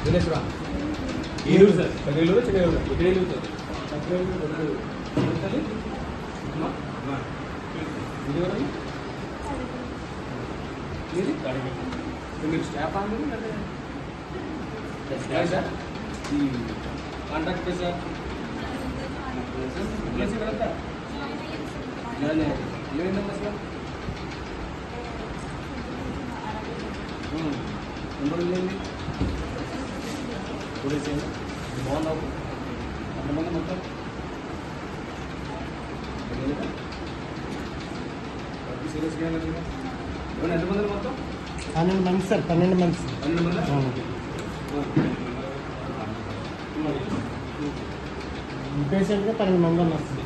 దినేశ్వరా Eluru sir. Eluru Chinnur Eluru sir. మీరు staff Andhra sir ఈ contract sir place ఇక్కడంతా ఏమైందమ్మా సార్ ఎన్ని రోజులు అయింది 2 days అయింది బాగున్నావు ఎంతమంది మొత్తం సీరియస్గా ఏమైనా ఎంతమంది మొత్తం 12 మంది సార్ 12 మంది 12 మంది పేషెంట్గా 12 మంది ఉన్నారు సార్.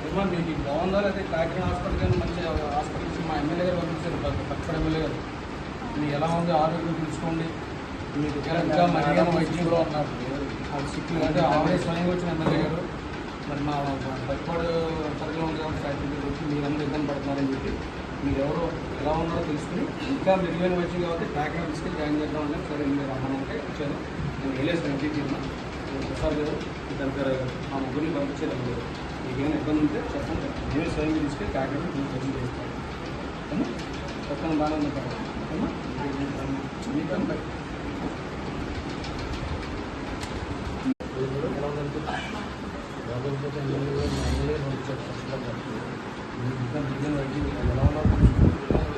అనకాపల్లి మీకు బాగుందా లేకపోతే కాకినాడ హాస్పిటల్ కానీ మంచి హాస్పిటల్స్ మా ఎమ్మెల్యే గారు పంపించారు పక్కన ఎమ్మెల్యే గారు మీకు ఎలా ఉంది ఆరోగ్యం తెలుసుకోండి మీకు ఇంకా మరిగా వైద్యంలో ఉన్నారు సిక్కులు అంటే ఆల్రెడీ స్వయంగా వచ్చిన ఎమ్మెల్యే గారు మరి మా పైపాడు పరిధిలో ఉంది కాబట్టి ఫ్యాక్టరీ వచ్చి మీరందరూ ఇబ్బంది పడుతున్నారని చెప్పి మీరు ఎవరు ఎలా ఉన్నారో తెలుసుకుని ఇంకా మెరుగైన వైద్యం కాబట్టి కాకినాడ తీసుకెళ్ళి జాయిన్ చేద్దామని సరే మీరు రమ్మనంటే వచ్చాను నేను వెళ్ళేసాను ఎంపీకి ప్రసాద్ గారు ఇద్దరు మా ముగ్గురిని పంపించారు మీరు మీకు ఏమైనా ఇబ్బంది ఉంటే చెప్పండి నేనే స్వయంగా తీసుకెళ్ళి కాకినాడ మీకు వచ్చి చేస్తాను పక్కన బాగానే ఉంది కదా ఎలా ఉందంటే రాబోతే ఎమ్మెల్యే పంపించారు ఎలా ఉన్నారు